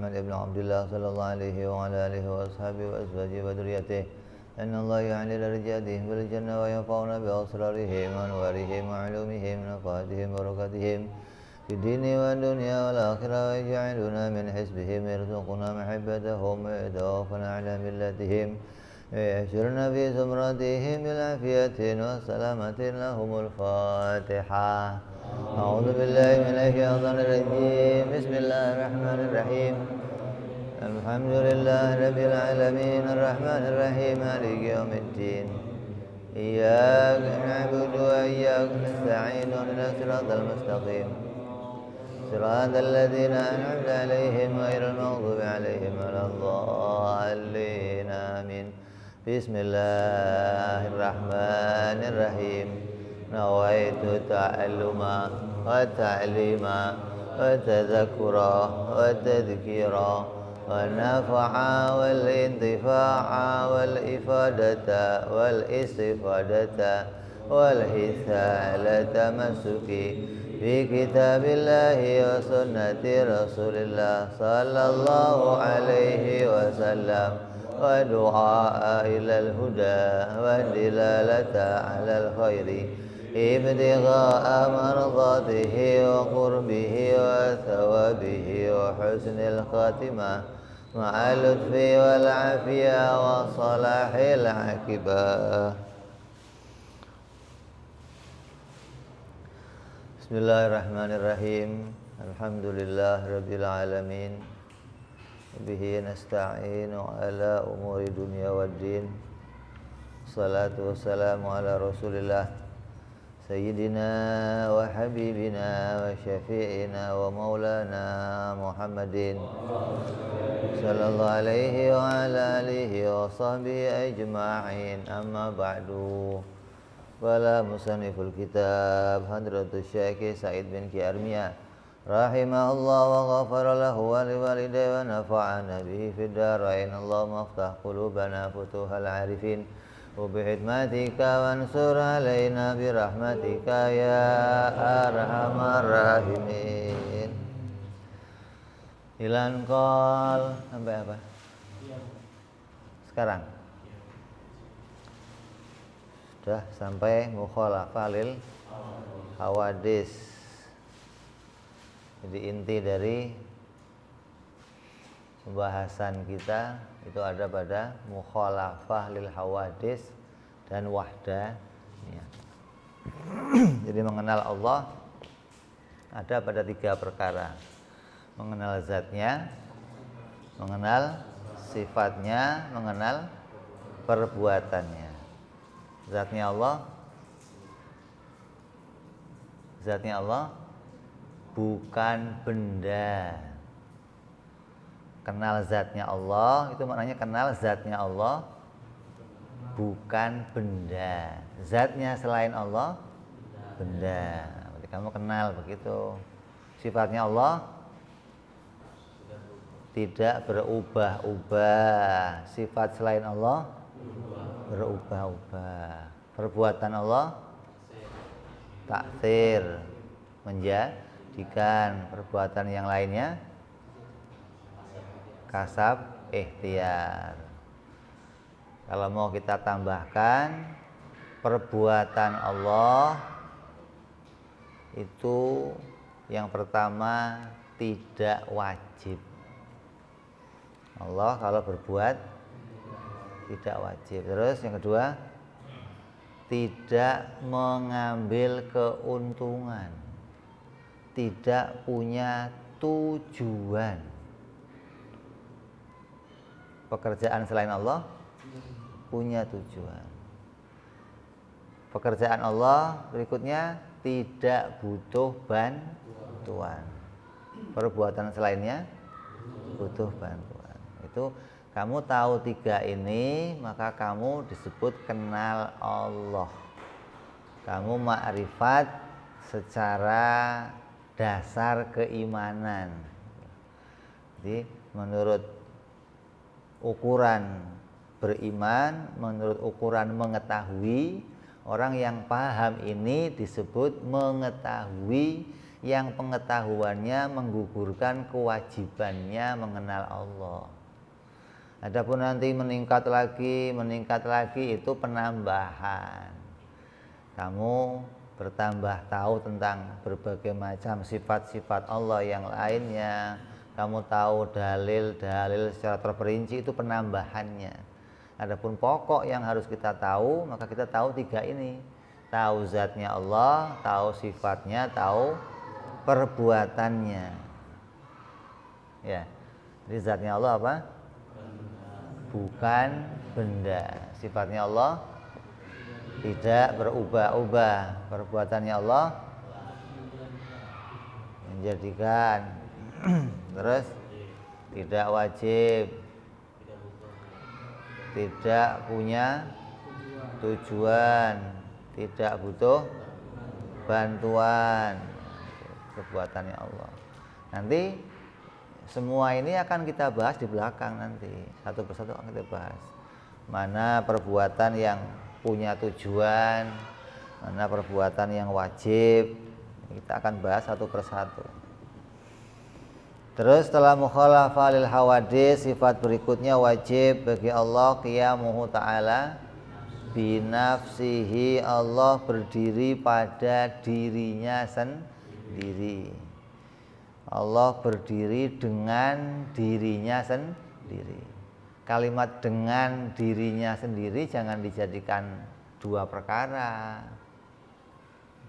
محمد بن عبد الله صلى الله عليه وعلى آله وأصحابه وأزواجه وذريته أن الله يعلي درجاتهم في الجنة وينفعنا بأسرارهم وأنوارهم وعلومهم ونفعاتهم وبركاتهم في الدين والدنيا والآخرة ويجعلنا من حزبهم يرزقنا محبتهم ويتوفنا على ملتهم ويحشرنا في زمرتهم بالعافية والسلامة لهم الفاتحة. أعوذ بالله من الشيطان الرجيم. بسم الله الرحمن الرحيم. الحمد لله رب العالمين الرحمن الرحيم مالك يوم الدين. إياك نعبد وإياك نستعين اهدنا الصراط المستقيم صراط الذين أنعمت عليهم غير المغضوب عليهم ولا الضالين آمين. بسم الله الرحمن الرحيم. نويت تعلم وتعليم وتذكر وتذكير والنفع والانتفاع والإفادة والاستفادة والحث على التمسك بكتاب الله وسنة رسول الله صلى الله عليه وسلم ودعاء إلى الهدى والدلالة على الخير ابتغاء مرضاته وقربه وثوابه وحسن الخاتمة مع اللطف والعافية وصلاح العاقبة. Bismillahirrahmanirrahim. Alhamdulillah rabbil alamin. Bihi nasta'inu ala umuri dunya waddin. Salatu wassalamu ala Rasulillah Sayyidina wa habibina wa syafi'ina wa maulana Muhammadin sallallahu alaihi wa ala alihi wa sahbihi ajma'in. Amma ba'du. Wala musanniful kitab Hadratus Syekh Said bin Ki Armiyah rahimahullah wa ghafara lahu wa liwalidayhi wa nafa'ana bihi fid dharain. Allahumma aftah qulubana futuhal arifin wa bihikmatika wansur alaina birahmatika ya arhamar rahimin. Ilan qol sampai apa? Sekarang sudah sampai mukhalafah lil hawadis. Jadi inti dari pembahasan kita itu ada pada mukhalafah lil hawadis dan wahda. Jadi mengenal Allah ada pada 3 perkara: mengenal zatnya, mengenal sifatnya, mengenal perbuatannya. Zatnya Allah bukan benda. Kenal zatnya Allah itu maknanya kenal zatnya Allah bukan benda. Zatnya selain Allah benda. Berarti kamu kenal begitu. Sifatnya Allah tidak berubah-ubah. Sifat selain Allah berubah-ubah. Perbuatan Allah taksir, menjadikan. Perbuatan yang lainnya kasab ikhtiar. Kalau mau kita tambahkan, perbuatan Allah itu yang pertama tidak wajib. Allah kalau berbuat tidak wajib. Terus yang kedua, tidak mengambil keuntungan, tidak punya tujuan. Pekerjaan selain Allah punya tujuan. Pekerjaan Allah berikutnya tidak butuh bantuan. Perbuatan selainnya butuh bantuan. Itu kamu tahu 3 ini, maka kamu disebut kenal Allah. Kamu ma'rifat secara dasar keimanan. Jadi menurut ukuran beriman, menurut ukuran mengetahui, orang yang paham ini disebut mengetahui yang pengetahuannya menggugurkan kewajibannya mengenal Allah. Adapun nanti meningkat lagi itu penambahan. Kamu bertambah tahu tentang berbagai macam sifat-sifat Allah yang lainnya. Kamu tahu dalil-dalil secara terperinci, itu penambahannya. Adapun pokok yang harus kita tahu, maka kita tahu 3 ini. Tahu zatnya Allah, tahu sifatnya, tahu perbuatannya. Ya. Jadi zatnya Allah apa? Bukan benda. Sifatnya Allah tidak berubah-ubah. Perbuatannya Allah menjadikan. Terus tidak wajib, tidak punya tujuan, tidak butuh bantuan. Perbuatannya Allah. Nanti semua ini akan kita bahas di belakang nanti. Satu persatu akan kita bahas. Mana perbuatan yang punya tujuan, mana perbuatan yang wajib. Kita akan bahas satu persatu. Terus setelah mukhalafah lil hawadis, sifat berikutnya wajib bagi Allah qiyamuhu ta'ala binafsihi, Allah berdiri pada dirinya sendiri. Allah berdiri dengan dirinya sendiri. Kalimat dengan dirinya sendiri jangan dijadikan 2 perkara.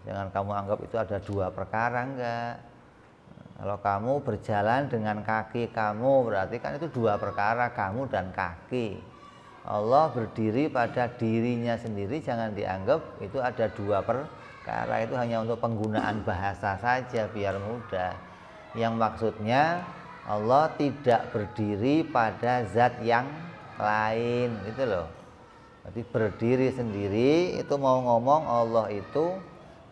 Jangan kamu anggap itu ada 2 perkara, enggak. Kalau kamu berjalan dengan kaki kamu, berarti kan itu 2 perkara, kamu dan kaki. Allah berdiri pada dirinya sendiri, jangan dianggap itu ada 2 perkara. Itu hanya untuk penggunaan bahasa saja biar mudah. Yang maksudnya Allah tidak berdiri pada zat yang lain, gitu loh. Jadi berdiri sendiri itu mau ngomong Allah itu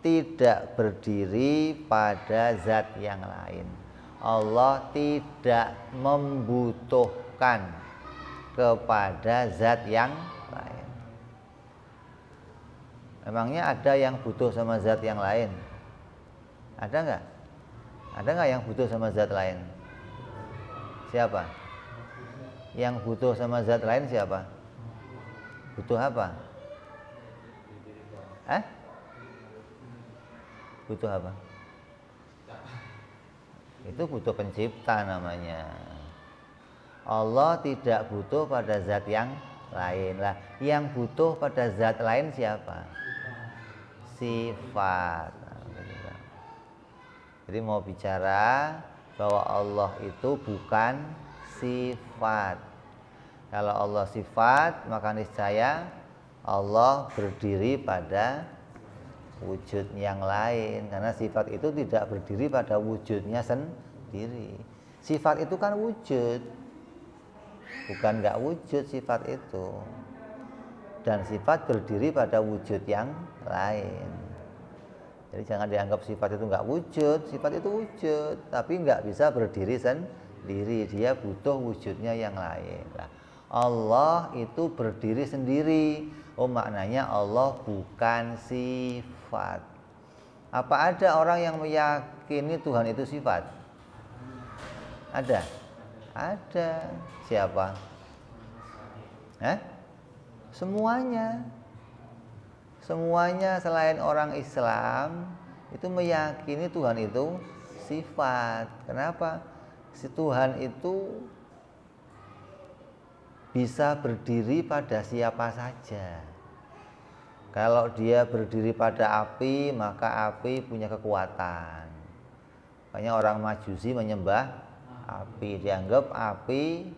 tidak berdiri pada zat yang lain. Allah tidak membutuhkan kepada zat yang lain. Emangnya ada yang butuh sama zat yang lain? Ada nggak? Ada nggak yang butuh sama zat lain? Siapa? Yang butuh sama zat lain siapa? Butuh apa? Butuh apa? Itu butuh pencipta namanya. Allah tidak butuh pada zat yang lain. Lah, yang butuh pada zat lain siapa? Sifat. Jadi mau bicara bahwa Allah itu bukan sifat. Kalau Allah sifat, maka niscaya Allah berdiri pada wujud yang lain. Karena sifat itu tidak berdiri pada wujudnya sendiri. Sifat itu kan wujud, bukan nggak wujud sifat itu. Dan sifat berdiri pada wujud yang lain. Jadi jangan dianggap sifat itu nggak wujud. Sifat itu wujud, tapi nggak bisa berdiri sendiri. Dia butuh wujudnya yang lain. Nah, Allah itu berdiri sendiri. Oh, maknanya Allah bukan sifat. Apa ada orang yang meyakini Tuhan itu sifat? Ada? Ada. Siapa? Semuanya. Semuanya selain orang Islam itu meyakini Tuhan itu sifat. Kenapa? Si Tuhan itu bisa berdiri pada siapa saja. Kalau dia berdiri pada api, maka api punya kekuatan. Makanya orang Majusi menyembah api. Dianggap api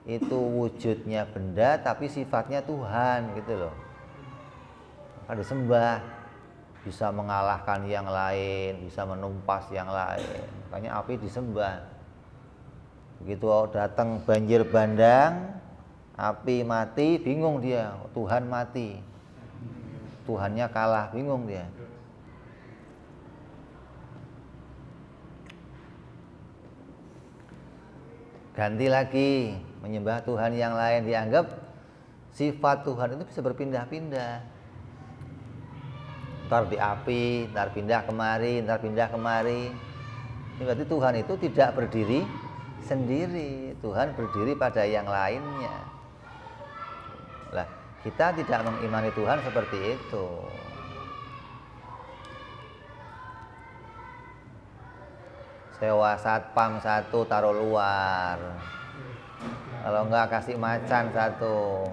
itu wujudnya benda tapi sifatnya Tuhan, gitu loh. Maka disembah, bisa mengalahkan yang lain, bisa menumpas yang lain. Makanya api disembah. Begitu datang banjir bandang, api mati, bingung dia, Tuhan mati. Tuhannya kalah, bingung dia. Ganti lagi, menyembah Tuhan yang lain, dianggap sifat Tuhan itu bisa berpindah-pindah. Ntar di api, ntar pindah kemari, ntar pindah kemari. Berarti Tuhan itu tidak berdiri sendiri. Tuhan berdiri pada yang lainnya. Lah, kita tidak mengimani Tuhan seperti itu. Sewa satpam satu taruh luar. Kalau enggak kasih macan satu.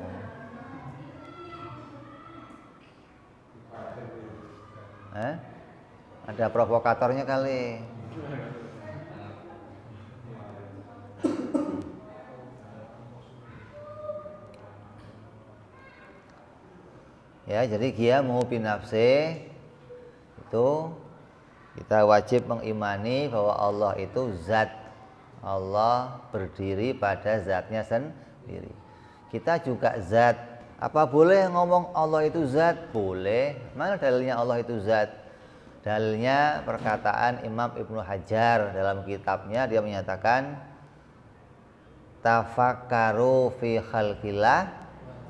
Ada provokatornya kali. Ya, jadi qiyamu binafsi itu kita wajib mengimani bahwa Allah itu zat. Allah berdiri pada zatnya sendiri. Kita juga zat. Apa boleh ngomong Allah itu zat? Boleh. Mana dalilnya Allah itu zat? Dalilnya perkataan Imam Ibnu Hajar dalam kitabnya, dia menyatakan tafakkaru fi khalqillah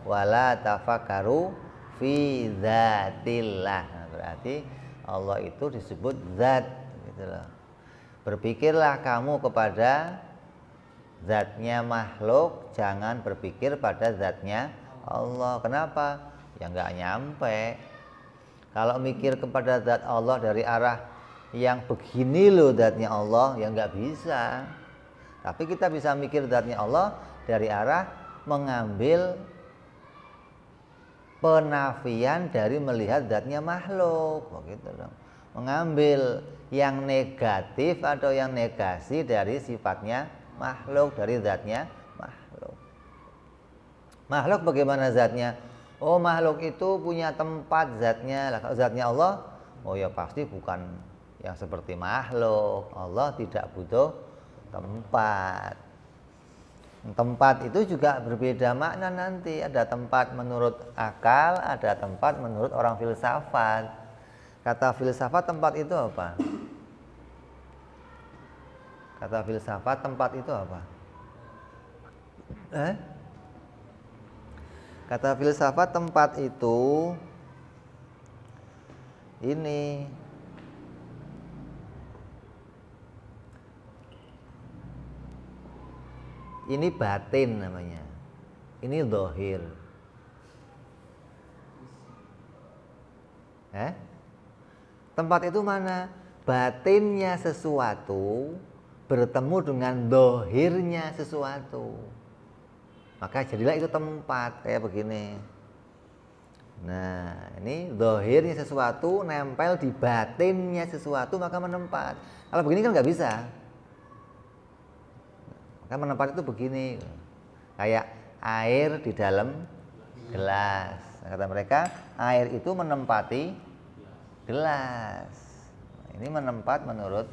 wala tafakkaru fi dzatillah. Nah, berarti Allah itu disebut zat gitu loh. Berpikirlah kamu kepada zatnya makhluk, jangan berpikir pada zatnya Allah. Kenapa? Ya nggak nyampe. Kalau mikir kepada zat Allah dari arah yang begini loh zatnya Allah, ya nggak bisa. Tapi kita bisa mikir zatnya Allah dari arah mengambil penafian dari melihat zatnya makhluk, begitu dong. Mengambil yang negatif atau yang negasi dari sifatnya makhluk, dari zatnya makhluk. Makhluk bagaimana zatnya? Oh, makhluk itu punya tempat zatnya. Lah, kalau zatnya Allah, oh ya pasti bukan yang seperti makhluk. Allah tidak butuh tempat. Tempat itu juga berbeda makna nanti. Ada tempat menurut akal, ada tempat menurut orang filsafat. Kata filsafat tempat itu apa? Kata filsafat tempat itu apa? Kata filsafat tempat itu ini batin namanya. Ini zahir. Tempat itu mana? Batinnya sesuatu bertemu dengan zahirnya sesuatu. Maka jadilah itu tempat kayak begini. Nah, ini zahirnya sesuatu nempel di batinnya sesuatu maka menempat. Kalau begini kan nggak bisa. Maka menempat itu begini. Kayak air di dalam gelas. Kata mereka, air itu menempati gelas. Ini menempat menurut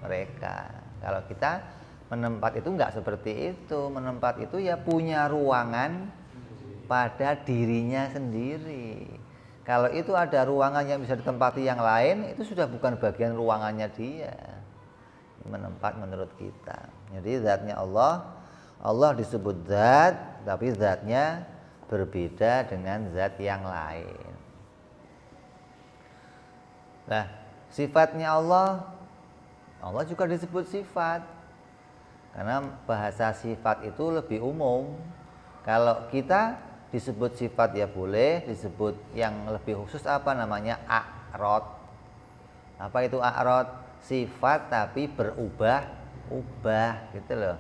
mereka. Kalau kita menempat itu enggak seperti itu. Menempat itu ya punya ruangan pada dirinya sendiri. Kalau itu ada ruangan yang bisa ditempati yang lain, itu sudah bukan bagian ruangannya dia. Menempat menurut kita. Jadi zatnya Allah disebut zat, tapi zatnya berbeda dengan zat yang lain. Nah, sifatnya Allah juga disebut sifat. Karena bahasa sifat itu lebih umum. Kalau kita disebut sifat ya boleh, disebut yang lebih khusus apa namanya? A'rad. Apa itu a'rad? Sifat tapi berubah-ubah gitu loh.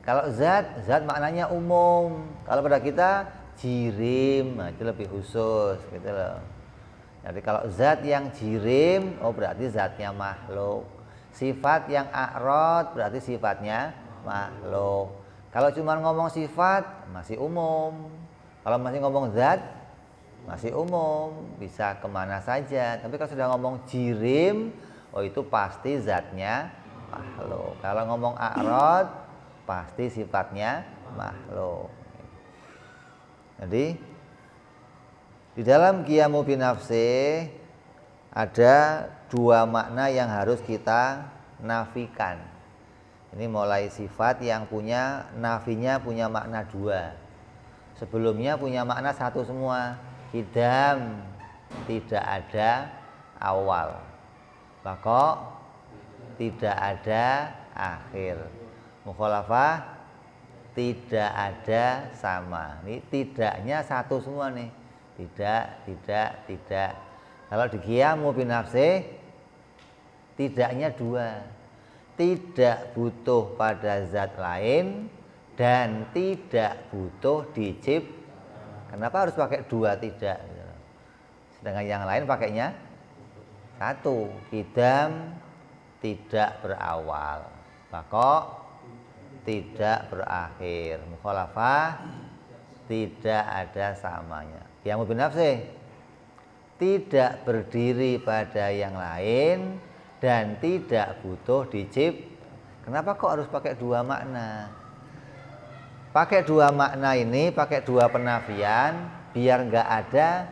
Kalau zat maknanya umum. Kalau pada kita jirim, nah itu lebih khusus gitu loh. Jadi kalau zat yang jirim, oh berarti zatnya makhluk. Sifat yang a'rad berarti sifatnya makhluk. Kalau cuma ngomong sifat masih umum. Kalau masih ngomong zat masih umum, bisa kemana saja. Tapi kalau sudah ngomong jirim, oh itu pasti zatnya makhluk. Kalau ngomong a'rad pasti sifatnya makhluk. Jadi di dalam qiyamu binafsi ada dua makna yang harus kita nafikan. Ini mulai sifat yang nafinya punya makna dua. Sebelumnya punya makna satu semua. Qidam, tidak ada awal. Baqa, tidak ada akhir. Mukhalafah tidak ada sama. Ini tidaknya satu semua nih. Tidak. Kalau di qiyamu binafsih tidaknya dua. Tidak butuh pada zat lain dan tidak butuh diciptakan. Kenapa harus pakai dua tidak? Sedangkan yang lain pakainya satu. Qidam tidak berawal, baqa tidak berakhir, mukhalafah tidak ada samanya. Qiyamu binafsih tidak berdiri pada yang lain dan tidak butuh diciptakan. Kenapa kok harus pakai dua makna? Pakai dua makna ini, pakai dua penafian biar nggak ada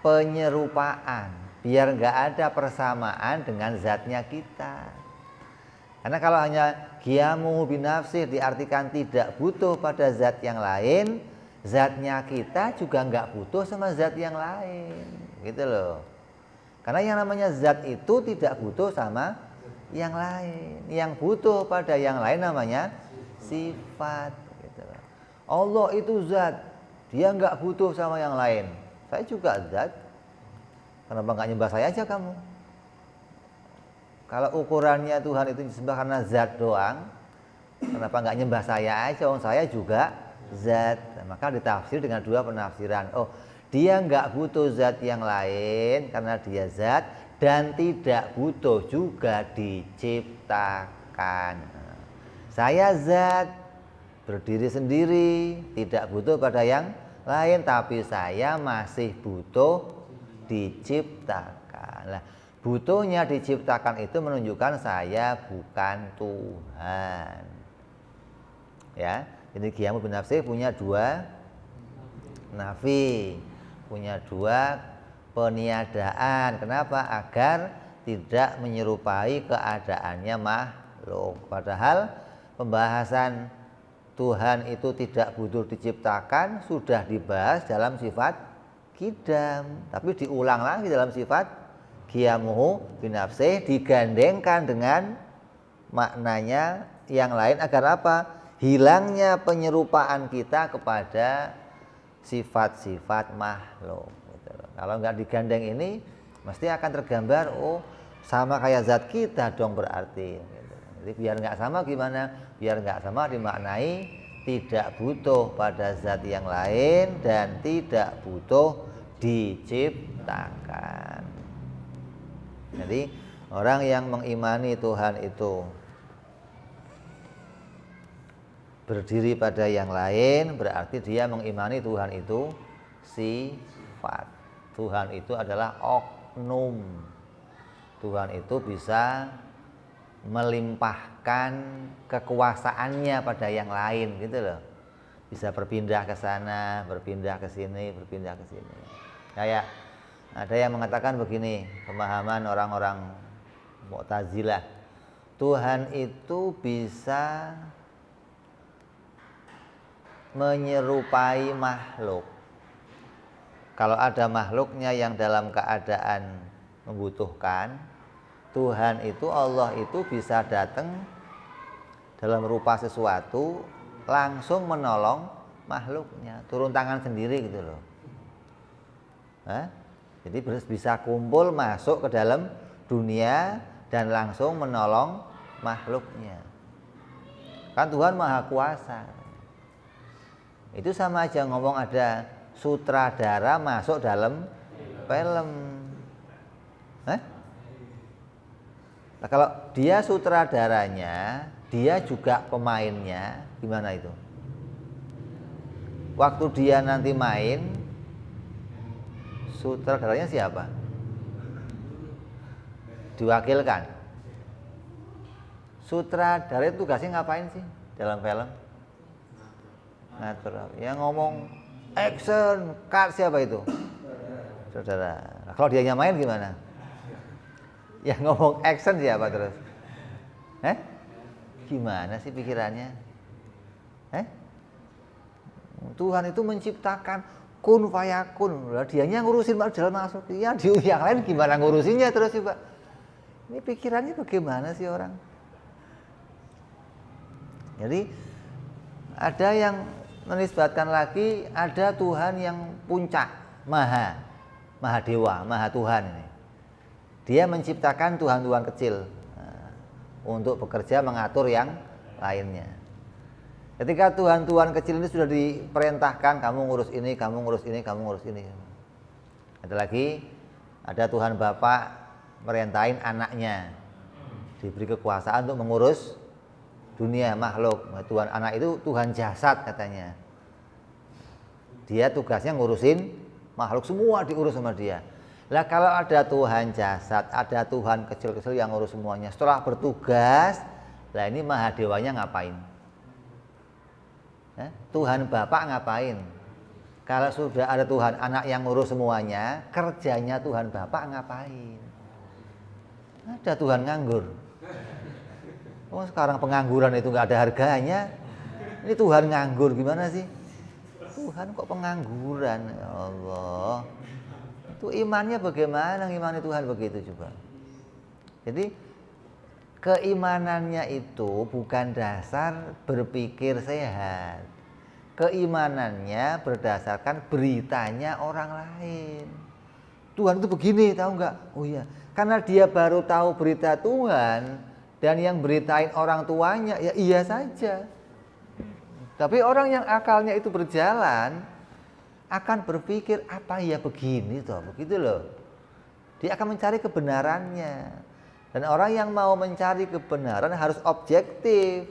penyerupaan, biar nggak ada persamaan dengan zatnya kita. Karena kalau hanya qiyamu binafsih diartikan tidak butuh pada zat yang lain, zatnya kita juga nggak butuh sama zat yang lain, gitu loh. Karena yang namanya zat itu tidak butuh sama yang lain. Yang butuh pada yang lain namanya sifat, gitu loh. Allah itu zat, dia nggak butuh sama yang lain. Saya juga zat, kenapa nggak nyembah saya aja kamu? Kalau ukurannya Tuhan itu disembah karena zat doang, kenapa nggak nyembah saya aja? Saya juga zat. Maka ditafsir dengan dua penafsiran. Oh, dia nggak butuh zat yang lain karena dia zat dan tidak butuh juga diciptakan. Saya zat, berdiri sendiri, tidak butuh pada yang lain, tapi saya masih butuh diciptakan. Nah, butuhnya diciptakan itu menunjukkan saya bukan Tuhan. Ya, jadi qiyamu binafsih punya dua nafi, punya dua peniadaan. Kenapa? Agar tidak menyerupai keadaannya makhluk. Padahal pembahasan Tuhan itu tidak butuh diciptakan sudah dibahas dalam sifat qidam, tapi diulang lagi dalam sifat qiyamuhu binafsih, digandengkan dengan maknanya yang lain agar apa? Hilangnya penyerupaan kita kepada sifat-sifat makhluk, gitu. Kalau nggak digandeng ini mesti akan tergambar, oh sama kayak zat kita dong berarti, gitu. Jadi biar nggak sama gimana? Biar nggak sama dimaknai tidak butuh pada zat yang lain dan tidak butuh diciptakan. Jadi orang yang mengimani Tuhan itu berdiri pada yang lain berarti dia mengimani Tuhan itu sifat. Tuhan itu adalah oknum. Tuhan itu bisa melimpahkan kekuasaannya pada yang lain, gitu loh. Bisa berpindah ke sana, berpindah ke sini, berpindah ke sini. Kayak ada yang mengatakan begini, pemahaman orang-orang Mu'tazilah. Tuhan itu bisa menyerupai makhluk. Kalau ada makhluknya yang dalam keadaan membutuhkan, Tuhan itu, Allah itu bisa datang dalam rupa sesuatu langsung menolong makhluknya, turun tangan sendiri gitu loh. Jadi bisa kumpul masuk ke dalam dunia dan langsung menolong makhluknya. Kan Tuhan Maha Kuasa. Itu sama aja ngomong ada sutradara masuk dalam film. Nah, kalau dia sutradaranya, dia juga pemainnya, gimana itu? Waktu dia nanti main, sutradaranya siapa? Diwakilkan. Sutradara itu tugasnya ngapain sih dalam film? Ngatur. Yang ngomong action, cut siapa itu? Saudara. Nah, kalau dia main gimana? Yang ngomong action siapa terus? Gimana sih pikirannya? Tuhan itu menciptakan kun fayakun. Dianya ngurusin dalam masuk. Ya, yang lain gimana ngurusinnya terus coba? Ini pikirannya bagaimana sih orang? Jadi ada yang menisbatkan lagi ada Tuhan yang puncak, maha dewa, maha Tuhan ini. Dia menciptakan Tuhan-Tuhan kecil untuk bekerja mengatur yang lainnya. Ketika Tuhan-Tuhan kecil ini sudah diperintahkan, kamu ngurus ini, kamu ngurus ini, kamu ngurus ini. Ada lagi, ada Tuhan Bapa merintahin anaknya, diberi kekuasaan untuk mengurus dunia makhluk. Tuhan anak itu Tuhan jasad katanya. Dia tugasnya ngurusin makhluk, semua diurus sama dia. Lah kalau ada Tuhan jasad, ada Tuhan kecil-kecil yang ngurus semuanya. Setelah bertugas, lah ini maha dewanya ngapain? Tuhan Bapak ngapain? Kalau sudah ada Tuhan anak yang ngurus semuanya, kerjanya Tuhan Bapak ngapain? Ada Tuhan nganggur. Oh sekarang pengangguran itu nggak ada harganya. Ini Tuhan nganggur gimana sih? Tuhan kok pengangguran? Ya Allah. Itu imannya bagaimana? Ngimani Tuhan begitu coba. Jadi keimanannya itu bukan dasar berpikir sehat. Keimanannya berdasarkan beritanya orang lain. Tuhan itu begini, tahu nggak? Oh iya, karena dia baru tahu berita Tuhan dan yang beritain orang tuanya, ya iya saja. Tapi orang yang akalnya itu berjalan akan berpikir apa ya begini toh, begitu loh. Dia akan mencari kebenarannya. Dan orang yang mau mencari kebenaran harus objektif.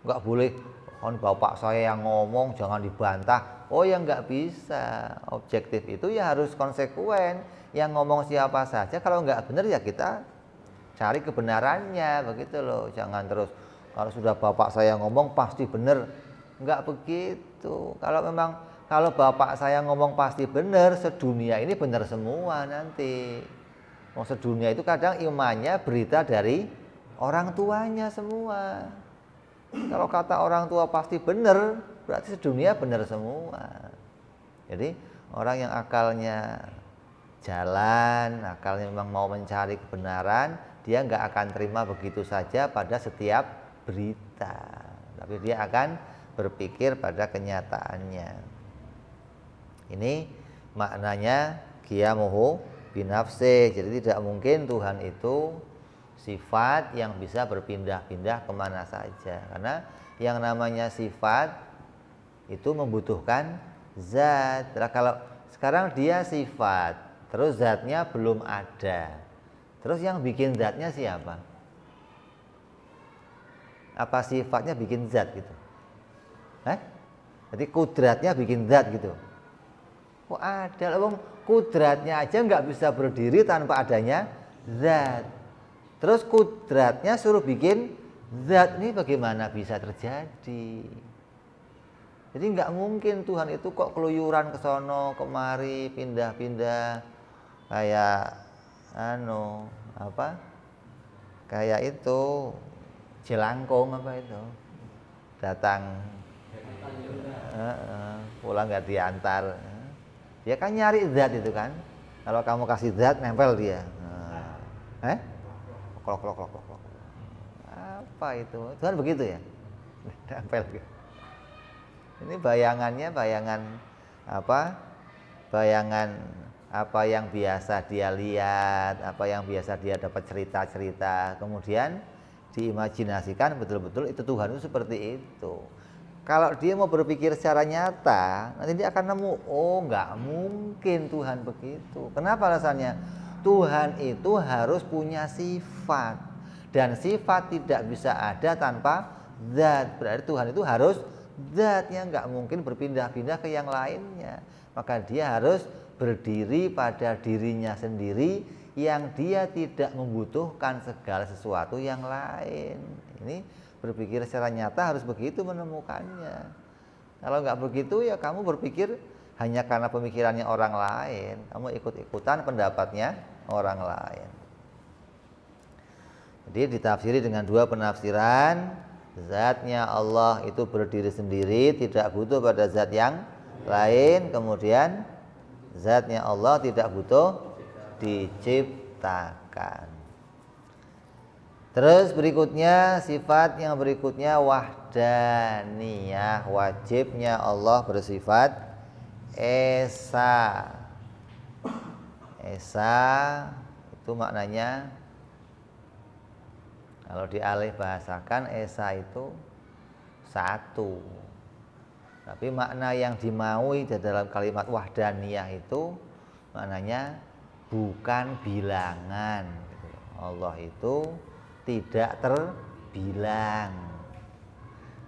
Nggak boleh, kan bapak saya yang ngomong jangan dibantah. Oh ya nggak bisa. Objektif itu ya harus konsekuen. Yang ngomong siapa saja, kalau nggak benar ya kita cari kebenarannya, begitu loh. Jangan terus kalau sudah bapak saya ngomong pasti benar. Nggak begitu. Kalau bapak saya ngomong pasti benar, sedunia ini benar semua nanti. Sedunia itu kadang imannya berita dari orang tuanya semua. Kalau kata orang tua pasti benar, berarti sedunia benar semua. Jadi orang yang akalnya jalan, akalnya memang mau mencari kebenaran, dia nggak akan terima begitu saja pada setiap berita. Tapi dia akan berpikir pada kenyataannya. Ini maknanya qiyamuhu binafsih. Jadi tidak mungkin Tuhan itu sifat yang bisa berpindah-pindah kemana saja. Karena yang namanya sifat itu membutuhkan zat. Nah, kalau sekarang dia sifat, terus zatnya belum ada. Terus yang bikin zatnya siapa? Apa sifatnya bikin zat gitu? Jadi kudratnya bikin zat gitu. Kok ada? Kudratnya aja nggak bisa berdiri tanpa adanya zat. Terus kudratnya suruh bikin zat, ini bagaimana bisa terjadi? Jadi nggak mungkin Tuhan itu kok keluyuran ke sono kemari, pindah-pindah kayak kayak itu jelangkung apa itu, datang pulang nggak diantar. Dia kan nyari zat itu kan. Kalau kamu kasih zat nempel dia. Klok. Apa itu? Tuhan begitu ya? Nempel gitu. Ini bayangan apa yang biasa dia lihat, apa yang biasa dia dapat cerita-cerita, kemudian diimajinasikan betul-betul itu Tuhan itu seperti itu. Kalau dia mau berpikir secara nyata, nanti dia akan nemu, oh nggak mungkin Tuhan begitu. Kenapa alasannya? Tuhan itu harus punya sifat, dan sifat tidak bisa ada tanpa zat. Berarti Tuhan itu harus zatnya, nggak mungkin berpindah-pindah ke yang lainnya. Maka dia harus berdiri pada dirinya sendiri yang dia tidak membutuhkan segala sesuatu yang lain. Ini berpikir secara nyata harus begitu menemukannya. Kalau nggak begitu ya kamu berpikir hanya karena pemikirannya orang lain, kamu ikut-ikutan pendapatnya orang lain. Jadi ditafsiri dengan dua penafsiran. Zatnya Allah itu berdiri sendiri, tidak butuh pada zat yang lain. Kemudian zatnya Allah tidak butuh diciptakan. Terus berikutnya sifat yang berikutnya wahdaniyah, wajibnya Allah bersifat esa. Esa itu maknanya kalau dialih bahasakan esa itu satu. Tapi makna yang dimaui di dalam kalimat wahdaniyah itu maknanya bukan bilangan. Allah itu tidak terbilang.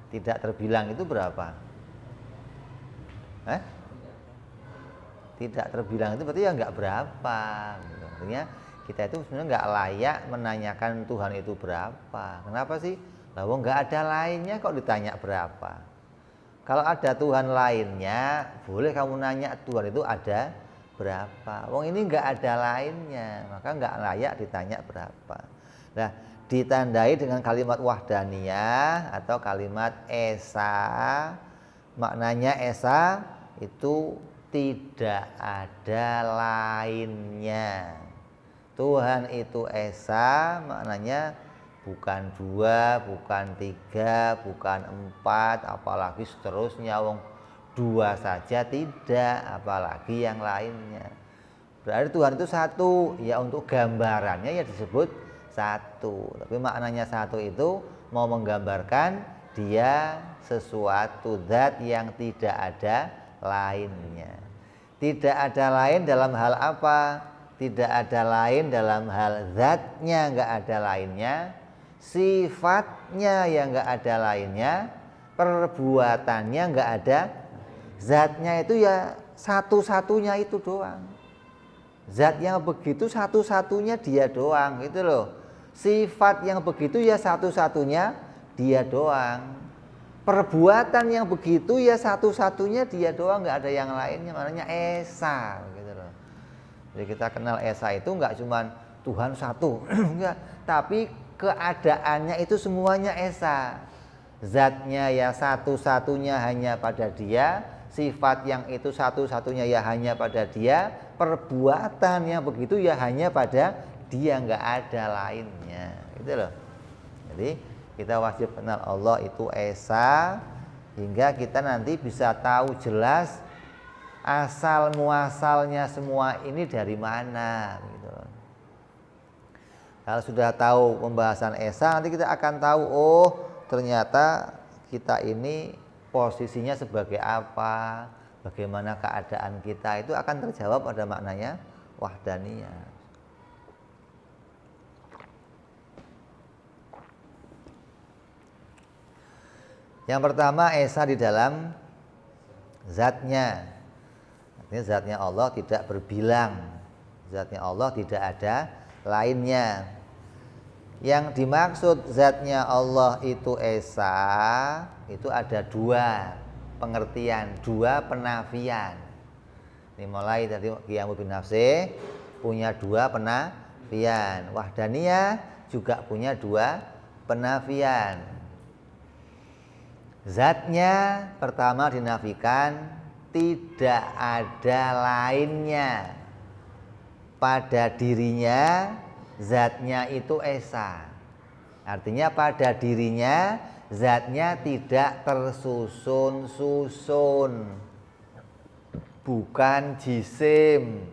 Tidak terbilang itu berapa? Tidak terbilang itu berarti ya nggak berapa. Artinya kita itu sebenarnya nggak layak menanyakan Tuhan itu berapa. Kenapa sih? Lah wong nggak ada lainnya kok ditanya berapa. Kalau ada Tuhan lainnya, boleh kamu nanya Tuhan itu ada berapa. Wong ini nggak ada lainnya, maka nggak layak ditanya berapa. Nah, ditandai dengan kalimat wahdaniyah atau kalimat esa. Maknanya esa itu tidak ada lainnya. Tuhan itu esa, maknanya bukan dua, bukan tiga, bukan empat, apalagi seterusnya. Wong dua saja tidak, apalagi yang lainnya. Berarti Tuhan itu satu, ya untuk gambarannya ya disebut satu. Tapi maknanya satu itu mau menggambarkan dia sesuatu zat yang tidak ada lainnya. Tidak ada lain dalam hal apa? Tidak ada lain dalam hal zatnya, nggak ada lainnya. Sifatnya yang nggak ada lainnya, perbuatannya nggak ada, zatnya itu ya satu-satunya itu doang. Zat yang begitu satu-satunya dia doang, gitu loh. Sifat yang begitu ya satu-satunya dia doang. Perbuatan yang begitu ya satu-satunya dia doang, nggak ada yang lainnya. Maknanya esa, gitu loh. Jadi kita kenal esa itu nggak cuma Tuhan satu, enggak, tapi keadaannya itu semuanya esa. Zatnya ya satu-satunya hanya pada dia, sifat yang itu satu-satunya ya hanya pada dia, perbuatan yang begitu ya hanya pada dia, nggak ada lainnya, gitu loh. Jadi kita wajib kenal Allah itu esa, hingga kita nanti bisa tahu jelas asal muasalnya semua ini dari mana, gitu loh. Kalau sudah tahu pembahasan esa, nanti kita akan tahu, oh ternyata kita ini posisinya sebagai apa, bagaimana keadaan kita, itu akan terjawab pada maknanya wahdaniyah. Yang pertama esa di dalam zatnya. Artinya zatnya Allah tidak berbilang, zatnya Allah tidak ada lainnya. Yang dimaksud zatnya Allah itu esa, itu ada dua pengertian, dua penafian. Ini mulai dari Qiyamu bin Nafsih punya dua penafian, wahdaniyah juga punya dua penafian. Zatnya pertama dinafikan, tidak ada lainnya. Pada dirinya zatnya itu esa. Artinya pada dirinya zatnya tidak tersusun-susun, bukan jisim.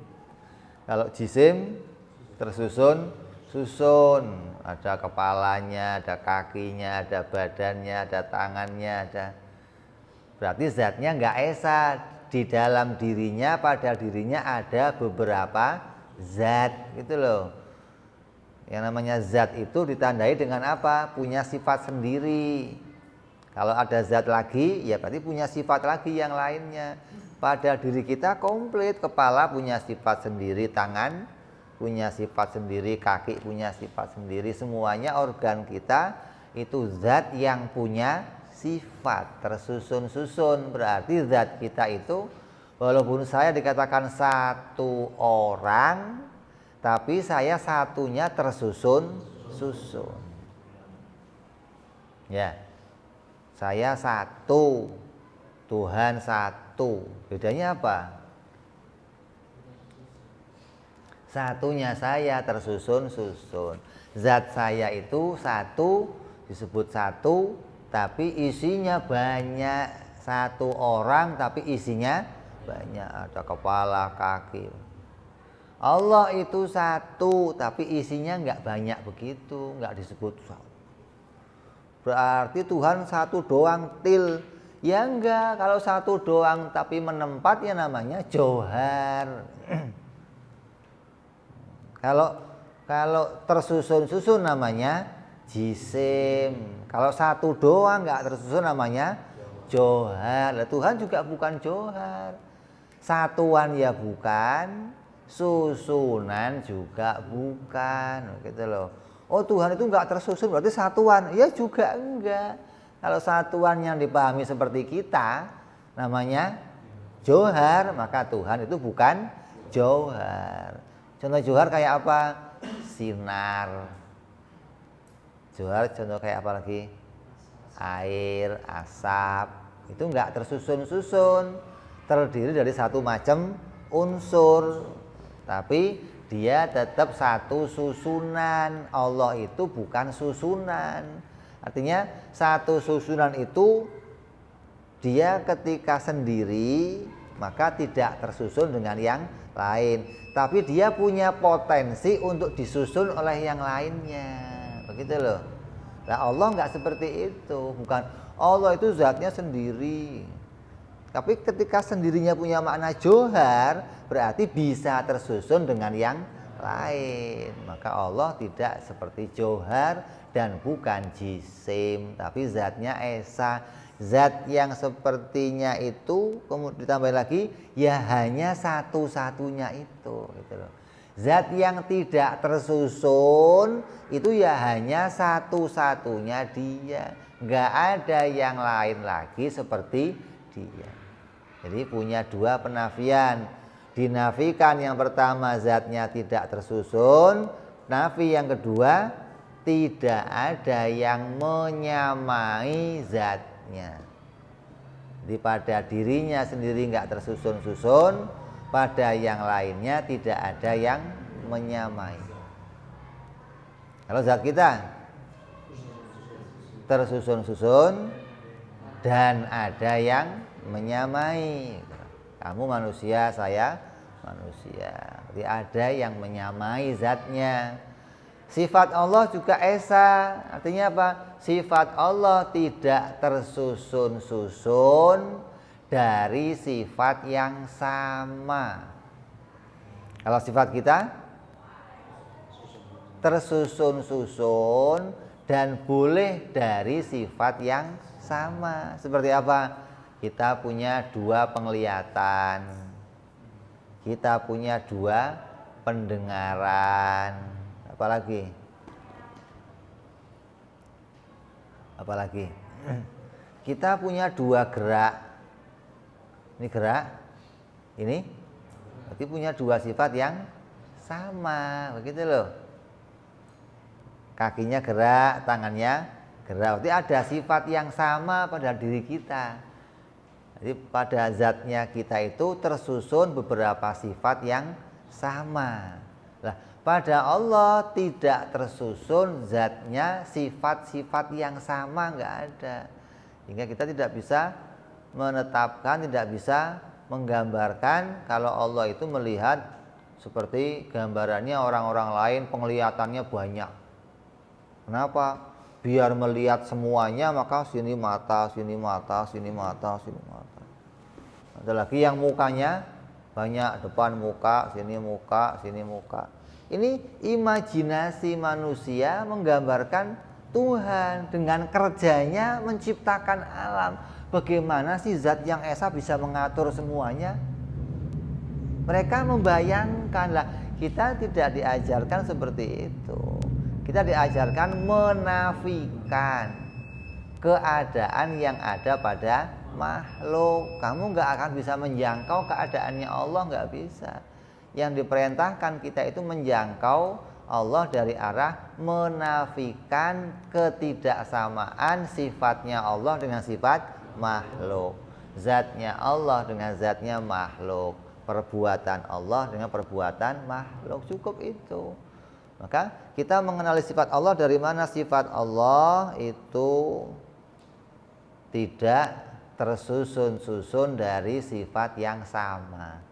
Kalau jisim tersusun-susun, ada kepalanya, ada kakinya, ada badannya, ada tangannya, ada. Berarti zatnya enggak esa. Di dalam dirinya, pada dirinya ada beberapa zat, gitu loh. Yang namanya zat itu ditandai dengan apa? Punya sifat sendiri. Kalau ada zat lagi, ya berarti punya sifat lagi yang lainnya. Pada diri kita komplit, kepala punya sifat sendiri, tangan punya sifat sendiri, kaki punya sifat sendiri. Semuanya organ kita itu zat yang punya sifat tersusun-susun. Berarti zat kita itu, walaupun saya dikatakan satu orang, tapi saya satunya tersusun-susun. Ya, saya satu, Tuhan satu. Bedanya apa? Satunya saya tersusun-susun. Zat saya itu satu, disebut satu, tapi isinya banyak. Satu orang tapi isinya banyak, ada kepala, kaki. Allah itu satu tapi isinya nggak banyak begitu, nggak disebut satu. Berarti Tuhan satu doang til. Ya enggak, kalau satu doang tapi menempat ya namanya johar. Kalau tersusun-susun namanya jisim. Kalau satu doang nggak tersusun namanya johar. Nah, Tuhan juga bukan johar. Satuan ya bukan, susunan juga bukan, gitu loh. Oh, Tuhan itu nggak tersusun berarti satuan? Ya juga enggak. Kalau satuan yang dipahami seperti kita namanya johar, maka Tuhan itu bukan johar. Contoh johar kayak apa? Sinar. Johar contoh kayak apa lagi? Air, asap. Itu enggak tersusun-susun, terdiri dari satu macam unsur, tapi dia tetap satu susunan. Allah itu bukan susunan. Artinya satu susunan itu dia ketika sendiri maka tidak tersusun dengan yang lain, tapi dia punya potensi untuk disusun oleh yang lainnya, begitu loh. Nah, Allah nggak seperti itu, bukan Allah itu zatnya sendiri, tapi ketika sendirinya punya makna johar berarti bisa tersusun dengan yang lain. Maka Allah tidak seperti johar dan bukan jisim, tapi zatnya esa. Zat yang sepertinya itu kemudian ditambah lagi ya hanya satu-satunya itu, gitu loh. Zat yang tidak tersusun itu ya hanya satu-satunya dia, nggak ada yang lain lagi seperti dia. Jadi punya dua penafian. Dinafikan yang pertama zatnya tidak tersusun, nafi yang kedua tidak ada yang menyamai zat. Jadi pada dirinya sendiri nggak tersusun-susun, pada yang lainnya tidak ada yang menyamai. Kalau zat kita tersusun-susun dan ada yang menyamai. Kamu manusia, saya manusia. Jadi ada yang menyamai zatnya. Sifat Allah juga esa, artinya apa? Sifat Allah tidak tersusun-susun dari sifat yang sama. Kalau sifat kita tersusun-susun dan boleh dari sifat yang sama. Seperti apa? Kita punya dua penglihatan, kita punya dua pendengaran. Apalagi kita punya dua gerak. Ini gerak, ini berarti punya dua sifat yang sama, begitu loh. Kakinya gerak, tangannya gerak, berarti ada sifat yang sama pada diri kita. Jadi pada zatnya kita itu tersusun beberapa sifat yang sama. Nah, pada Allah tidak tersusun zatnya sifat-sifat yang sama, nggak ada. Sehingga kita tidak bisa menetapkan, tidak bisa menggambarkan kalau Allah itu melihat seperti gambarannya orang-orang lain penglihatannya banyak. Kenapa? Biar melihat semuanya maka sini mata, sini mata, sini mata, sini mata. Ada lagi yang mukanya banyak, depan muka, sini muka, sini muka. Ini imajinasi manusia menggambarkan Tuhan dengan kerjanya menciptakan alam. Bagaimana sih zat yang esa bisa mengatur semuanya? Mereka membayangkan lah, kita tidak diajarkan seperti itu. Kita diajarkan menafikan keadaan yang ada pada makhluk. Kamu nggak akan bisa menjangkau keadaannya Allah, nggak bisa. Yang diperintahkan kita itu menjangkau Allah dari arah menafikan ketidaksamaan sifatnya Allah dengan sifat makhluk, zatnya Allah dengan zatnya makhluk, perbuatan Allah dengan perbuatan makhluk. Cukup itu. Maka kita mengenali sifat Allah dari mana? Sifat Allah itu tidak tersusun-susun dari sifat yang sama.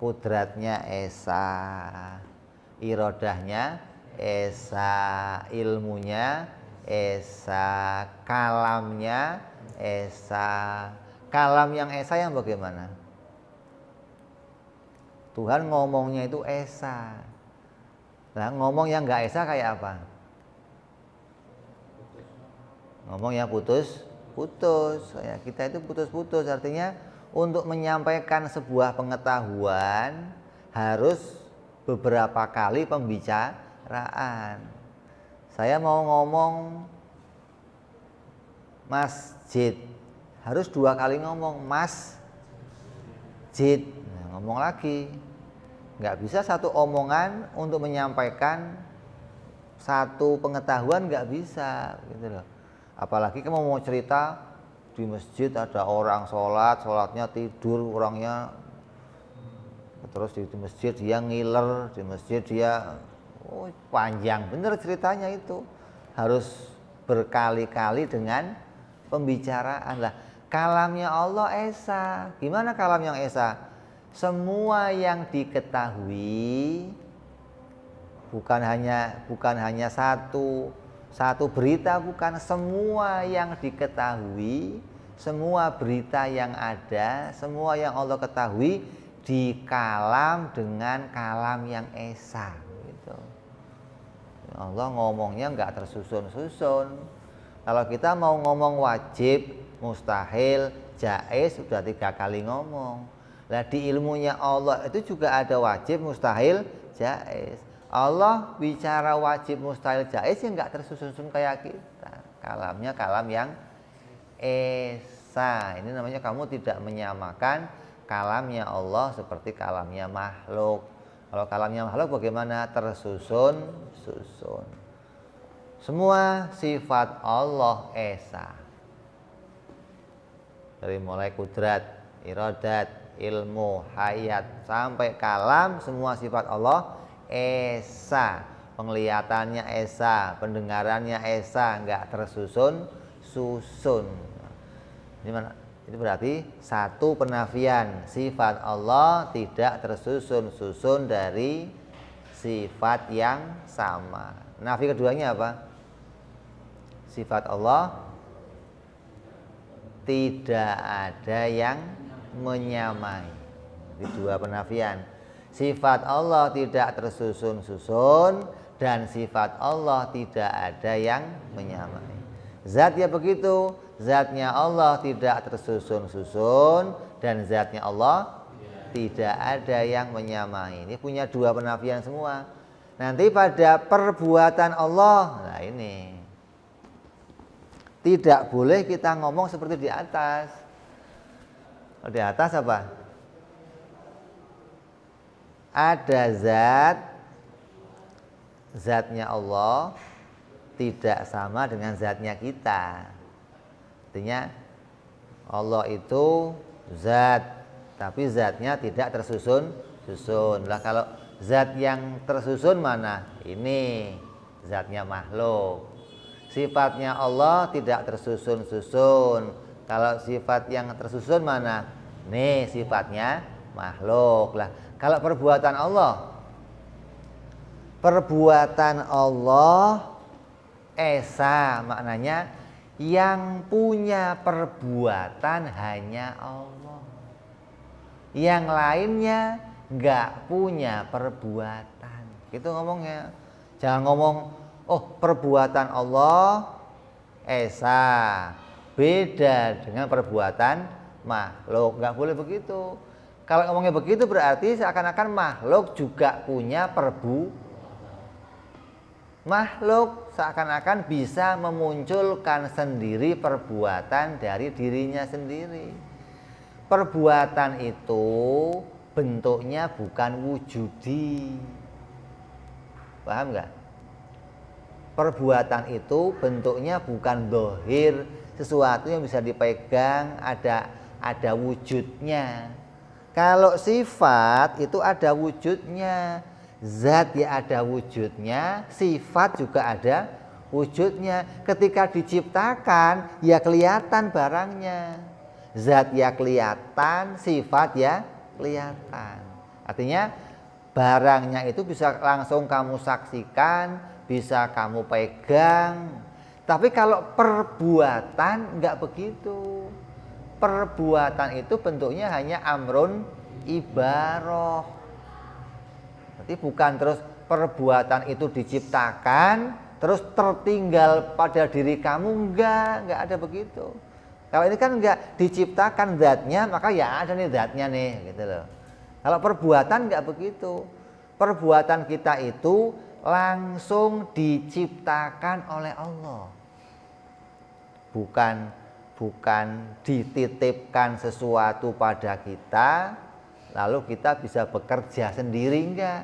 Kudratnya esa, irodahnya esa, ilmunya esa, kalamnya esa. Kalam yang esa yang bagaimana? Tuhan ngomongnya itu esa. Nah, ngomong yang nggak esa kayak apa? Ngomong yang putus. Ya, kita itu putus-putus, artinya untuk menyampaikan sebuah pengetahuan harus beberapa kali pembicaraan. Saya mau ngomong masjid, harus 2 kali ngomong masjid. Nah, ngomong lagi. Nggak bisa satu omongan untuk menyampaikan satu pengetahuan, nggak bisa gitu loh. Apalagi kamu mau cerita di masjid ada orang sholatnya tidur orangnya, terus di masjid dia ngiler, di masjid dia panjang bener ceritanya, itu harus berkali-kali dengan pembicaraan. Lah kalamnya Allah esa. Gimana kalam yang esa? Semua yang diketahui bukan hanya satu berita, bukan, semua yang diketahui, semua berita yang ada, semua yang Allah ketahui dikalam dengan kalam yang esa gitu. Allah ngomongnya nggak tersusun-susun. Kalau kita mau ngomong wajib, mustahil, jaiz sudah 3 kali ngomong. Nah di ilmunya Allah itu juga ada wajib, mustahil, jaiz. Allah bicara wajib, mustahil, jaiz yang nggak tersusun kayak kita. Kalamnya kalam yang esa. Ini namanya kamu tidak menyamakan kalamnya Allah seperti kalamnya makhluk. Kalau kalamnya makhluk bagaimana? Tersusun-susun. Semua sifat Allah esa. Dari mulai kudrat, iradat, ilmu, hayat, sampai kalam, semua sifat Allah esa. Penglihatannya esa, pendengarannya esa, nggak tersusun-susun. Ini mana? Itu berarti satu penafian, sifat Allah tidak tersusun-susun dari sifat yang sama. Nafi keduanya apa? Sifat Allah tidak ada yang menyamai. Jadi 2 penafian. Sifat Allah tidak tersusun-susun dan sifat Allah tidak ada yang menyamai. Zat ya begitu, zatnya Allah tidak tersusun-susun dan zatnya Allah tidak ada yang menyamai. Ini punya 2 penafian semua. Nanti pada perbuatan Allah, nah ini tidak boleh kita ngomong seperti di atas. Kalau di atas apa? Ada zatnya Allah tidak sama dengan zatnya kita. Artinya Allah itu zat, tapi zatnya tidak tersusun-susun. Lah kalau zat yang tersusun mana? Ini zatnya makhluk. Sifatnya Allah tidak tersusun-susun. Kalau sifat yang tersusun mana? Nih sifatnya makhluk. Lah kalau perbuatan Allah esa, maknanya yang punya perbuatan hanya Allah. Yang lainnya nggak punya perbuatan. Gitu ngomongnya. Jangan ngomong, oh perbuatan Allah esa beda dengan perbuatan makhluk. Nggak boleh begitu. Kalau ngomongnya begitu berarti seakan-akan makhluk juga punya makhluk seakan-akan bisa memunculkan sendiri perbuatan dari dirinya sendiri. Perbuatan itu bentuknya bukan wujudi. Paham nggak? Perbuatan itu bentuknya bukan dohir, sesuatu yang bisa dipegang, ada wujudnya. Kalau sifat itu ada wujudnya. Zat ya ada wujudnya, sifat juga ada wujudnya. Ketika diciptakan ya kelihatan barangnya. Zat ya kelihatan, sifat ya kelihatan. Artinya barangnya itu bisa langsung kamu saksikan, bisa kamu pegang. Tapi kalau perbuatan enggak begitu. Perbuatan itu bentuknya hanya amrun ibaroh. Berarti bukan terus perbuatan itu diciptakan terus tertinggal pada diri kamu, enggak ada begitu. Kalau ini kan enggak diciptakan zatnya, maka ya ada nih zatnya nih gitu loh. Kalau perbuatan enggak begitu. Perbuatan kita itu langsung diciptakan oleh Allah. Bukan dititipkan sesuatu pada kita lalu kita bisa bekerja sendiri, enggak.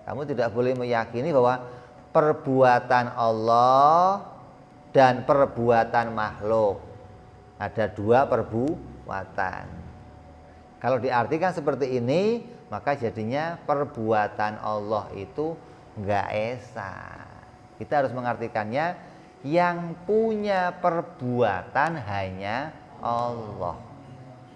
Kamu tidak boleh meyakini bahwa perbuatan Allah dan perbuatan makhluk ada dua perbuatan. Kalau diartikan seperti ini, maka jadinya perbuatan Allah itu enggak esa. Kita harus mengartikannya, yang punya perbuatan hanya Allah.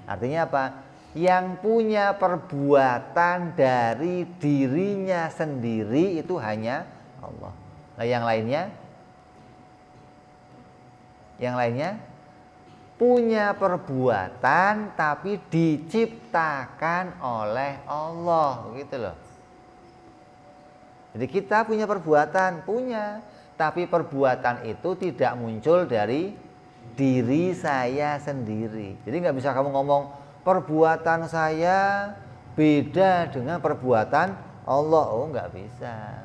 Artinya apa? Yang punya perbuatan dari dirinya sendiri itu hanya Allah. Nah, yang lainnya punya perbuatan tapi diciptakan oleh Allah, begitu loh. Jadi kita punya perbuatan, tapi perbuatan itu tidak muncul dari diri saya sendiri. Jadi nggak bisa kamu ngomong perbuatan saya beda dengan perbuatan Allah. Oh, nggak bisa.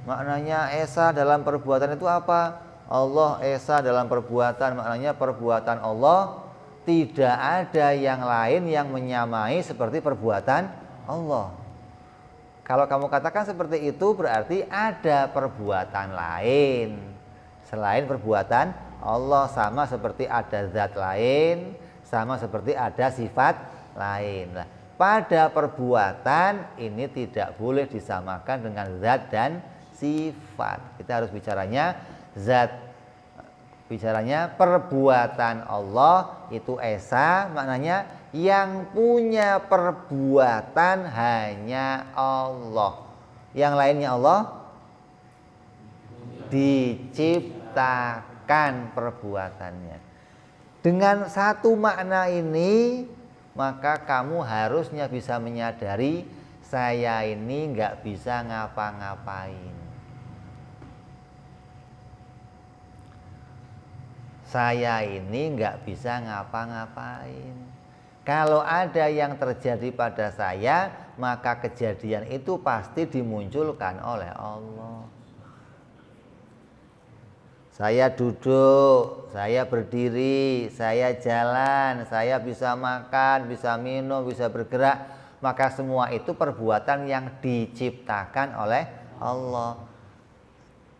Maknanya esa dalam perbuatan itu apa? Allah esa dalam perbuatan, maknanya perbuatan Allah tidak ada yang lain yang menyamai seperti perbuatan Allah. Kalau kamu katakan seperti itu berarti ada perbuatan lain selain perbuatan Allah, sama seperti ada zat lain, sama seperti ada sifat lain. Nah, pada perbuatan ini tidak boleh disamakan dengan zat dan sifat. Kita harus bicaranya zat, bicaranya perbuatan Allah itu esa, maknanya yang punya perbuatan hanya Allah. Yang lainnya Allah diciptakan perbuatannya. Dengan satu makna ini, maka kamu harusnya bisa menyadari saya ini nggak bisa ngapa-ngapain. Saya ini nggak bisa ngapa-ngapain. Kalau ada yang terjadi pada saya, maka kejadian itu pasti dimunculkan oleh Allah. Saya duduk, saya berdiri, saya jalan, saya bisa makan, bisa minum, bisa bergerak, maka semua itu perbuatan yang diciptakan oleh Allah.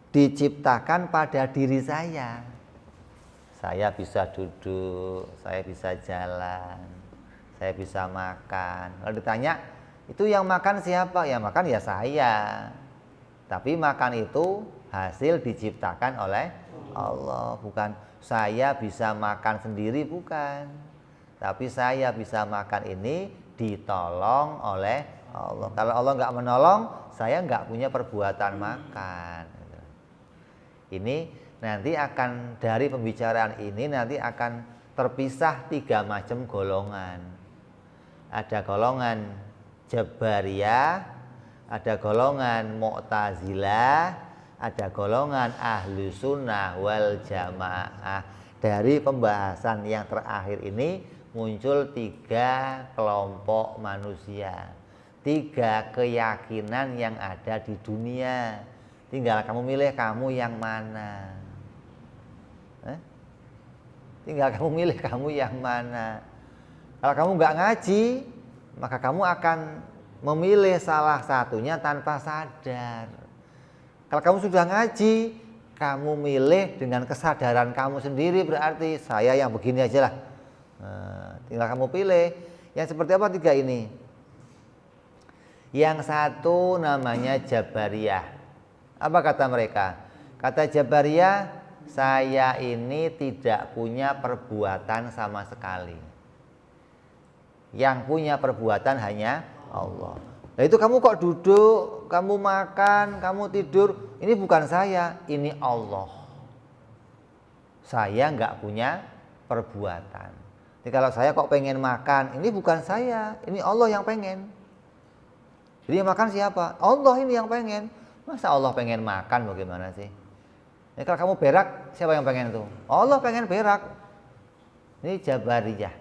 Diciptakan pada diri saya. Saya bisa duduk, saya bisa jalan, saya bisa makan. Kalau ditanya, itu yang makan siapa? Yang makan ya saya. Tapi makan itu hasil diciptakan oleh Allah. Bukan saya bisa makan sendiri, bukan. Tapi saya bisa makan ini ditolong oleh Allah. Kalau Allah nggak menolong, saya nggak punya perbuatan makan. Ini nanti akan, dari pembicaraan ini nanti akan terpisah 3 macam golongan. Ada golongan Jabariyah, ada golongan Mu'tazilah, ada golongan Ahlu Sunnah wal Jamaah. Dari pembahasan yang terakhir ini muncul 3 kelompok manusia, 3 keyakinan yang ada di dunia. Tinggal kamu milih kamu yang mana. Tinggal kamu milih kamu yang mana. Kalau kamu nggak ngaji, maka kamu akan memilih salah satunya tanpa sadar. Kalau kamu sudah ngaji, kamu milih dengan kesadaran kamu sendiri, berarti saya yang begini aja lah. Tinggal kamu pilih yang seperti apa 3 ini. Yang satu namanya Jabariyah. Apa kata mereka? Kata Jabariyah, saya ini tidak punya perbuatan sama sekali. Yang punya perbuatan hanya Allah. Nah itu kamu kok duduk, kamu makan, kamu tidur, ini bukan saya, ini Allah. Saya nggak punya perbuatan. Jadi kalau saya kok pengen makan, ini bukan saya, ini Allah yang pengen. Jadi yang makan siapa? Allah ini yang pengen. Masa Allah pengen makan bagaimana sih? Ini kalau kamu berak, siapa yang pengen itu? Allah pengen berak. Ini Jabariyah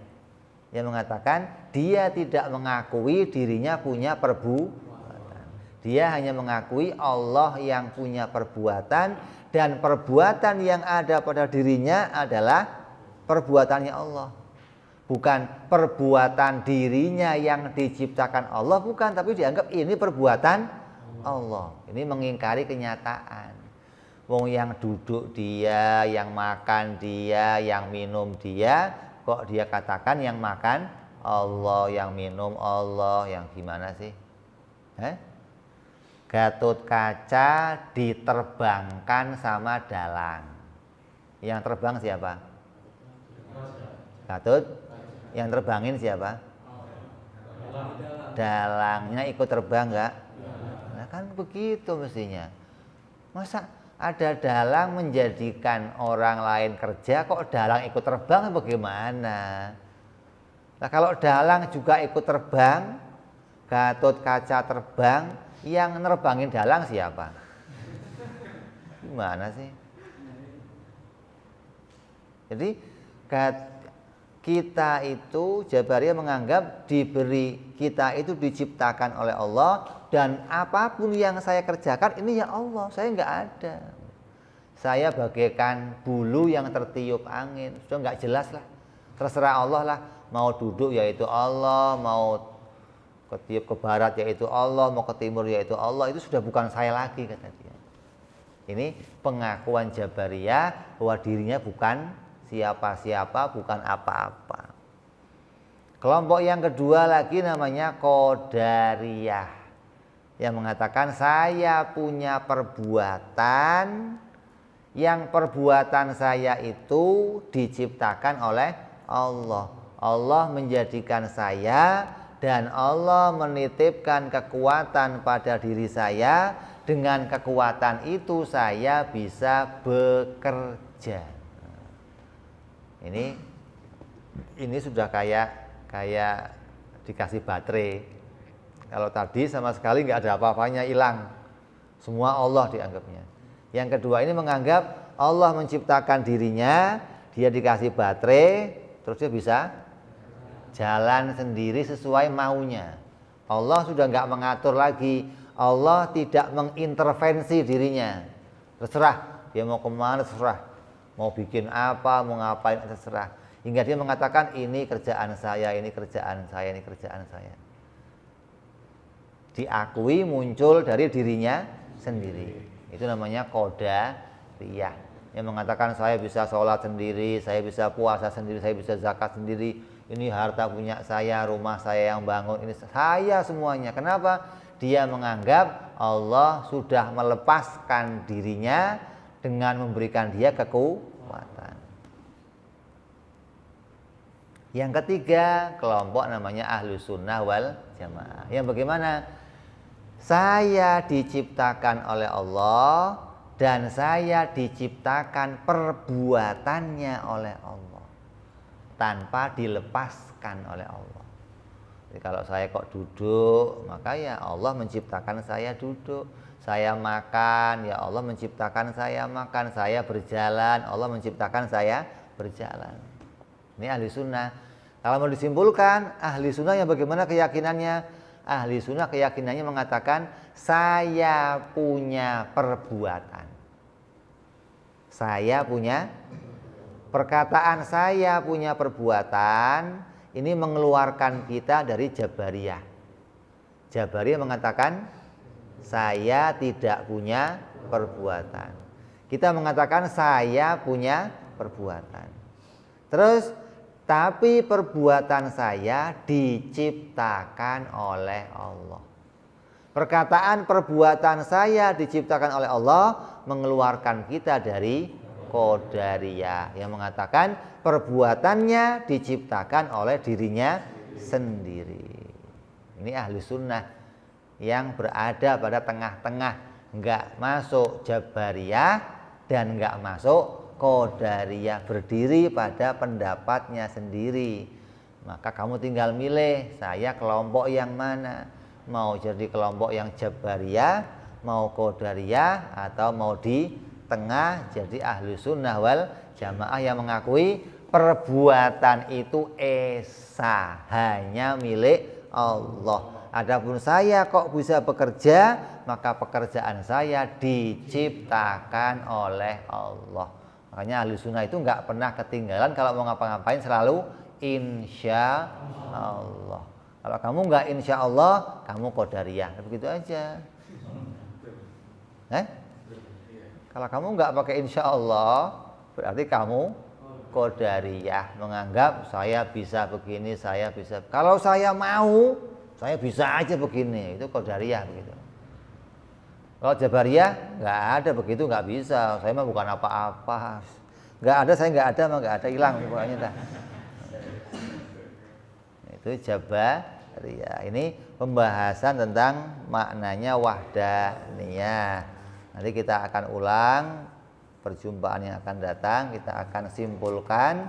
yang mengatakan dia tidak mengakui dirinya punya perbuatan. Dia hanya mengakui Allah yang punya perbuatan, dan perbuatan yang ada pada dirinya adalah perbuatannya Allah. Bukan perbuatan dirinya yang diciptakan Allah, bukan, tapi dianggap ini perbuatan Allah. Ini mengingkari kenyataan. Wong yang duduk dia, yang makan dia, yang minum dia, kok dia katakan yang makan Allah, yang minum Allah, yang gimana sih? Gatot kaca diterbangkan sama dalang. Yang terbang siapa? Gatot. Yang terbangin siapa? Dalangnya ikut terbang enggak? Nah kan begitu mestinya. Masa ada dalang menjadikan orang lain kerja, kok dalang ikut terbang bagaimana? Nah kalau dalang juga ikut terbang, Gatot kaca terbang, yang nerbangin dalang siapa? Gimana sih? Jadi kita itu, Jabariyah menganggap kita itu diciptakan oleh Allah, dan apapun yang saya kerjakan ini ya Allah, saya nggak ada. Saya bagaikan bulu yang tertiup angin, sudah nggak jelas lah. Terserah Allah lah, mau duduk yaitu Allah, mau ketiup ke barat yaitu Allah, mau ke timur yaitu Allah, itu sudah bukan saya lagi, kata dia. Ini pengakuan Jabariyah bahwa dirinya bukan siapa-siapa, bukan apa-apa. Kelompok yang kedua lagi namanya Qadariyah, yang mengatakan saya punya perbuatan, yang perbuatan saya itu diciptakan oleh Allah. Allah menjadikan saya, dan Allah menitipkan kekuatan pada diri saya. Dengan kekuatan itu saya bisa bekerja. Ini sudah kayak dikasih baterai. Kalau tadi sama sekali nggak ada apa-apanya, hilang. Semua Allah dianggapnya. Yang kedua ini menganggap Allah menciptakan dirinya, dia dikasih baterai, terus dia bisa jalan sendiri sesuai maunya. Allah sudah nggak mengatur lagi. Allah tidak mengintervensi dirinya. Terserah dia mau kemana, terserah. Mau bikin apa, mau ngapain, terserah. Hingga dia mengatakan ini kerjaan saya, ini kerjaan saya, ini kerjaan saya. Diakui muncul dari dirinya sendiri. Itu namanya Qadariyah. Yang mengatakan saya bisa sholat sendiri, saya bisa puasa sendiri, saya bisa zakat sendiri. Ini harta punya saya, rumah saya yang bangun, ini saya semuanya. Kenapa? Dia menganggap Allah sudah melepaskan dirinya dengan memberikan dia kekuatan. Yang ketiga, kelompok namanya Ahlus Sunnah wal Jamaah. Yang bagaimana? Saya diciptakan oleh Allah, dan saya diciptakan perbuatannya oleh Allah, tanpa dilepaskan oleh Allah. Jadi kalau saya kok duduk, maka ya Allah menciptakan saya duduk. Saya makan, ya Allah menciptakan saya makan. Saya berjalan, Allah menciptakan saya berjalan. Ini ahli sunnah. Kalau mau disimpulkan, ahli sunnah yang bagaimana keyakinannya? Ahli sunnah keyakinannya mengatakan saya punya perbuatan. Saya punya perkataan, saya punya perbuatan. Ini mengeluarkan kita dari Jabariyah. Jabariyah mengatakan saya tidak punya perbuatan. Kita mengatakan saya punya perbuatan. Terus tapi perbuatan saya diciptakan oleh Allah. Perkataan perbuatan saya diciptakan oleh Allah mengeluarkan kita dari Qadariyah yang mengatakan perbuatannya diciptakan oleh dirinya sendiri. Ini ahli sunnah yang berada pada tengah-tengah, enggak masuk Jabariyah dan enggak masuk Qadariyah, berdiri pada pendapatnya sendiri. Maka kamu tinggal milih, saya kelompok yang mana? Mau jadi kelompok yang Jabariyah, mau Qadariyah, atau mau di tengah jadi ahli sunnah wal jamaah yang mengakui perbuatan itu esa, hanya milik Allah. Adapun saya kok bisa bekerja, maka pekerjaan saya diciptakan oleh Allah. Makanya ahli sunnah itu nggak pernah ketinggalan kalau mau ngapa-ngapain selalu insya Allah. Kalau kamu nggak insya Allah, kamu Qadariyah, begitu aja. Kalau kamu nggak pakai insya Allah, berarti kamu Qadariyah, menganggap saya bisa begini, saya bisa. Kalau saya mau, saya bisa aja begini, itu Qadariyah begitu. Kalau Jabariyah nggak ada begitu, nggak bisa. Saya mah bukan apa-apa. Nggak ada, saya nggak ada, mah nggak ada, hilang pokoknya dah. Itu Jabariyah. Ini pembahasan tentang maknanya wahdaniyah. Nanti kita akan ulang perjumpaan yang akan datang. Kita akan simpulkan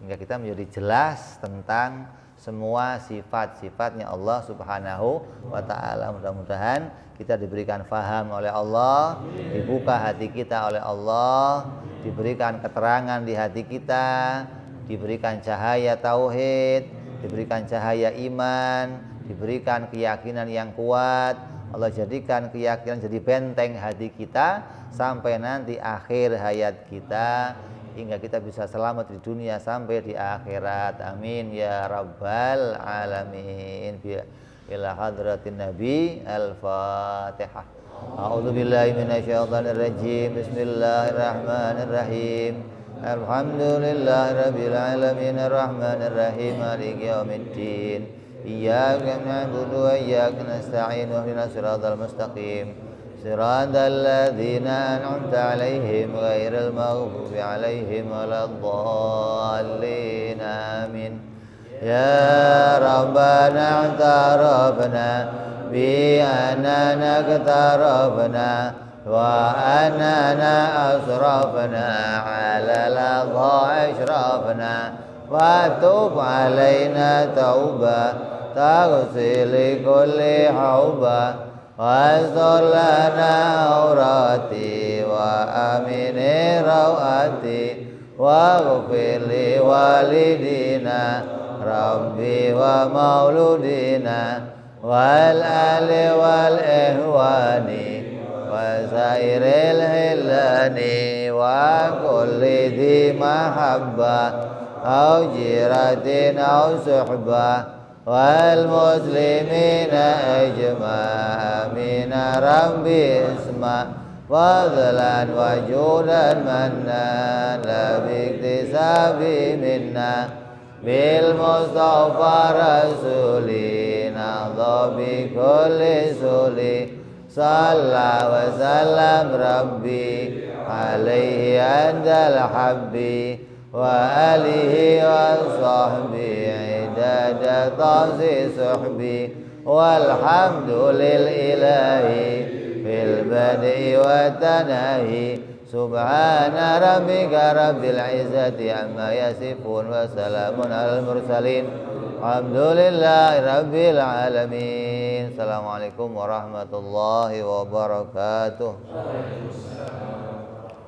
hingga kita menjadi jelas tentang semua sifat-sifatnya Allah Subhanahu wa ta'ala. Mudah-mudahan kita diberikan faham oleh Allah, dibuka hati kita oleh Allah, diberikan keterangan di hati kita, diberikan cahaya tauhid, diberikan cahaya iman, diberikan keyakinan yang kuat. Allah jadikan keyakinan jadi benteng hati kita sampai nanti akhir hayat kita, hingga kita bisa selamat di dunia sampai di akhirat. Amin ya rabbal alamin. Ila hadratin nabi. Al-Fatihah. A'udzu billahi minasyaitonir rajim. Bismillahirrahmanirrahim. Alhamdulillahirabbil alamin arrahmanir rahim maliki yaumiddin. Iyyaka na'budu wa iyyaka nasta'in ihdinas siratal mustaqim. Siratal ladzina an'amta 'alaihim ghairil maghdubi 'alaihim waladdallin. Amin. Ya Rabbana i'tarafna bi annana iqtarafna wa annana asrafna 'ala al-adha ashrafna wa tub 'alaina tauba taghsil kulli hauba واستر لنا عوراتي وآمن روعاتي واغفر لوالدينا ربي ومولودينا والآل والإخوان وسائر الهلان وكل ذي محبة أو جيرة أو صحبة والمسلمين أجمع من ربي اسمع فضلا وجودا منا لا باكتساب منا بالمصطفى رسولي نهضى بكل سولي صلى وسلم ربي عليه عند الحب وآله وصحبه عدد طاس صحبي والحمد للإله في البدء والتناهي سبحان ربك رب العزة عما يصفون وسلام على المرسلين الحمد لله رب العالمين. Assalamualaikum warahmatullahi wabarakatuh.